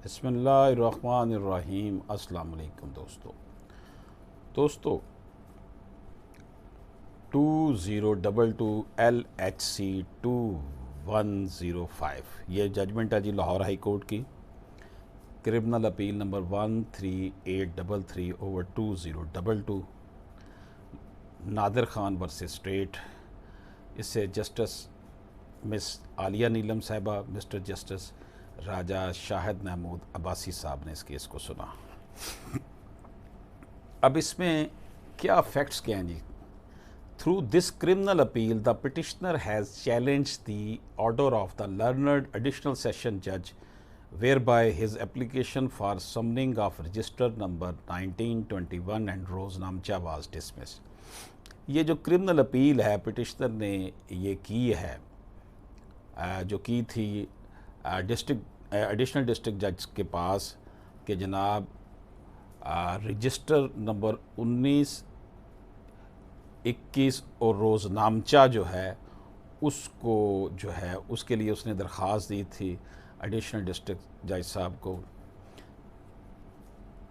बिस्मिल्लाहिर्रहमानिर्रहीम। अस्सलाम वालेकुम दोस्तों 2022 LHC 2105 ये जजमेंट है जी लाहौर हाई कोर्ट की criminal appeal number 13833/2022 Nadir Khan versus state. इससे जस्टिस मिस आलिया नीलम साहिबा, मिस्टर जस्टिस राजा शाहिद महमूद अब्बासी साहब ने इस केस को सुना। अब इसमें क्या फैक्ट्स क्या हैं जी। Through this criminal appeal the petitioner has challenge the order of the learned additional session जज where by his application for summoning of register number 1921 and रोजनामचा वाज डिसमिस। ये जो क्रिमिनल अपील है पिटिशनर ने ये की है, जो की थी एडिशनल डिस्ट्रिक्ट जज के पास कि जनाब रजिस्टर नंबर 19, 21 और रोज़नामचा जो है उसको जो है उसके लिए उसने दरख्वास्त दी थी एडिशनल डिस्ट्रिक्ट जज साहब को,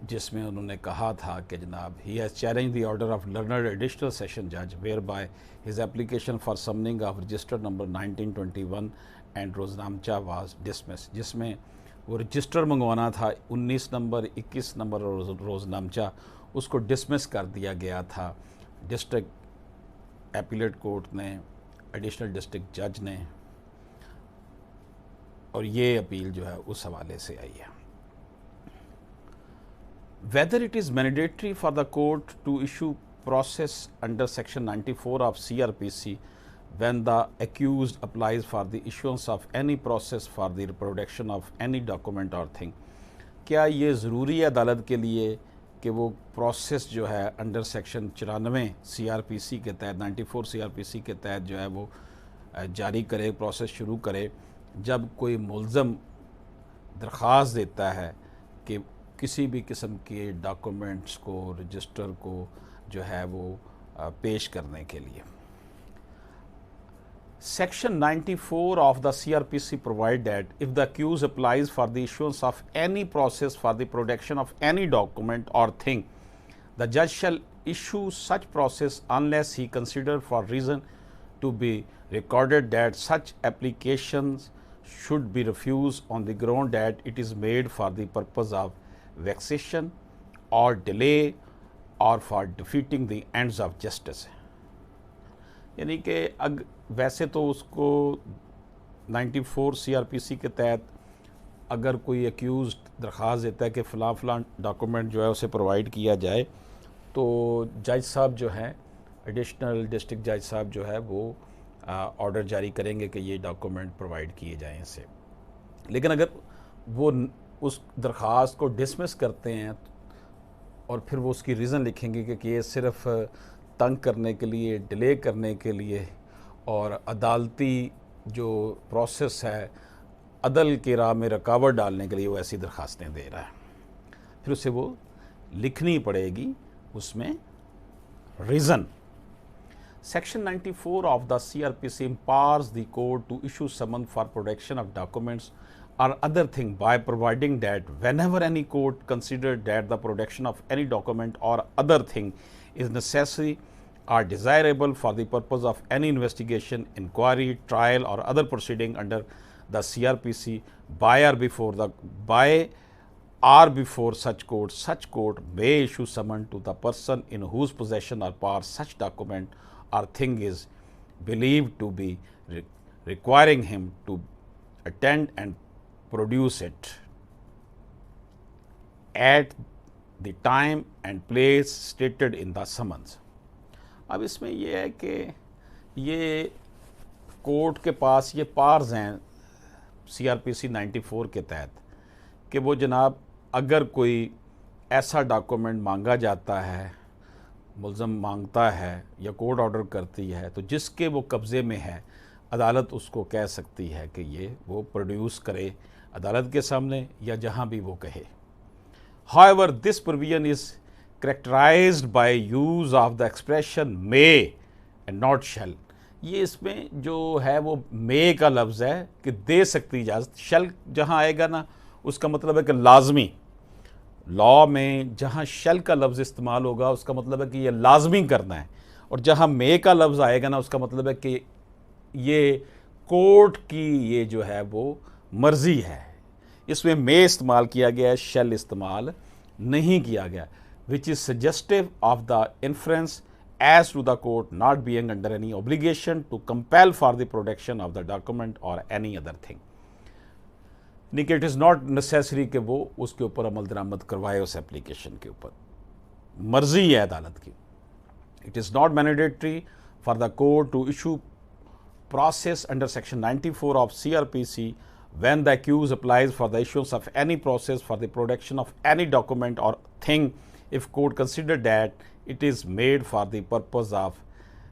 जिसमें उन्होंने कहा था कि जनाब he has challenge the order of learned additional session जज where by his application for summoning of register number 1921 and रोजनामचा वाज डिसमिस, जिसमें वो रजिस्टर मंगवाना था 19 नंबर, 21 नंबर और रोजनामचा, उसको डिसमिस कर दिया गया था डिस्ट्रिक्ट एपीलेट कोर्ट ने, एडिशनल डिस्ट्रिक्ट जज ने, और ये अपील जो है उस हवाले से आई है। Whether it is mandatory for the court to issue process under section 94 of CRPC when the accused applies for the issuance of any process for the reproduction of any document or thing, क्या ये ज़रूरी है अदालत के लिए कि वो process जो है अंडर सेक्शन 94 CRPC के तहत 94 CRPC के तहत जो है वो जारी करे, प्रोसेस शुरू करे जब कोई मुल्ज़म दरख्वास्त देता है कि किसी भी किस्म के डॉक्यूमेंट्स को, रजिस्टर को जो है वो पेश करने के लिए। Section 94 of the CRPC provide that if the accused applies for the issuance of any process for the production of any document or thing, the judge shall issue such process unless he consider for reason to be recorded that such applications should be refused on the ground that it is made for the purpose of vexation or delay or for defeating the ends of justice। यानी कि वैसे तो उसको 94 CRPC के तहत अगर कोई accuse दरख्वास्त देता है कि फ़लाँ डॉक्यूमेंट जो है उसे प्रोवाइड किया जाए, तो जज साहब जो हैं, एडिशनल डिस्ट्रिक्ट जज साहब जो है वो ऑर्डर जारी करेंगे कि ये डॉक्यूमेंट प्रोवाइड किए जाएँ इसे। लेकिन अगर वो उस दरख्वास्त को डिसमिस करते हैं और फिर वो उसकी रीज़न लिखेंगे कि ये सिर्फ़ तंग करने के लिए, डिले करने के लिए और अदालती जो प्रोसेस है अदल की राह में रुकावट डालने के लिए वो ऐसी दरख्वास्तें दे रहा है, फिर उसे वो लिखनी पड़ेगी उसमें reason. Section 94 of the CRPC empowers the court to issue summons for production of documents or other thing by providing that whenever any court considered that the production of any document or other thing is necessary or desirable for the purpose of any investigation, inquiry, trial or other proceeding under the CRPC by or before such court may issue summons to the person in whose possession or power such document or thing is believed to be, requiring him to attend and produce it at the time and place stated in the summons। अब इसमें यह है कि ये court के पास ये powers हैं CRPC 94 के तहत कि वो जनाब अगर कोई ऐसा डॉक्यूमेंट मांगा जाता है, मुल्ज़म मांगता है या कोर्ट ऑर्डर करती है, तो जिसके वो कब्ज़े में है अदालत उसको कह सकती है कि ये वो प्रोड्यूस करे अदालत के सामने या जहाँ भी वो कहे। However, this provision is characterized by use of the expression may and not shall। ये इसमें जो है वो मे का लफ्ज़ है कि दे सकती इजाज़त, शल जहाँ आएगा ना उसका मतलब है कि लाजमी। लॉ में जहाँ शेल का लफ्ज़ इस्तेमाल होगा उसका मतलब है कि ये लाजमी करना है, और जहाँ मे का लफ्ज़ आएगा ना उसका मतलब है कि ये कोर्ट की ये जो है वो मर्ज़ी है। इसमें मे इस्तेमाल किया गया है, शेल इस्तेमाल नहीं किया गया, which is suggestive of the inference as to the court not being under any obligation to compel for the production of the document or any other thing। नहीं कि इट इज़ नॉट नेसेसरी कि वो उसके ऊपर अमल दरामद करवाए, उस application के ऊपर मर्जी है अदालत की। It is not mandatory for the court to issue process under section 94 of CRPC when the accused applies for the issuance of any process for the production of any document or thing if court consider that it is made for the purpose of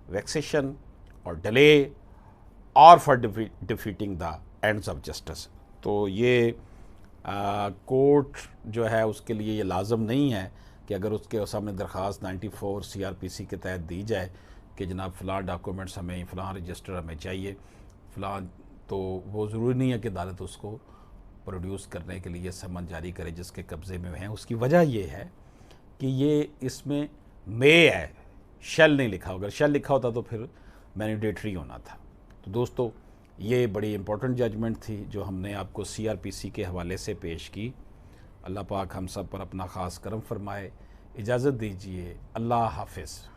vexation or delay or for defeating the ends of justice। तो ये court जो है उसके लिए ये लाजम नहीं है कि अगर उसके सामने दरख्वास्त 94 CRPC के तहत दी जाए कि जनाब फ़लाँ डॉक्यूमेंट्स हमें, फ़लाँ रजिस्टर हमें चाहिए, फ़लाँ, तो वो ज़रूरी नहीं है कि अदालत उसको प्रोड्यूस करने के लिए समन जारी करे जिसके कब्ज़े में हैं। उसकी वजह ये है कि ये इसमें मे है, शेल नहीं लिखा। अगर शेल लिखा होता तो फिर मैंडेटरी होना था। तो दोस्तों, ये बड़ी इंपॉर्टेंट जजमेंट थी जो हमने आपको CRPC के हवाले से पेश की। अल्लाह पाक हम सब पर अपना ख़ास करम फरमाए। इजाज़त दीजिए, अल्लाह हाफ़िज़।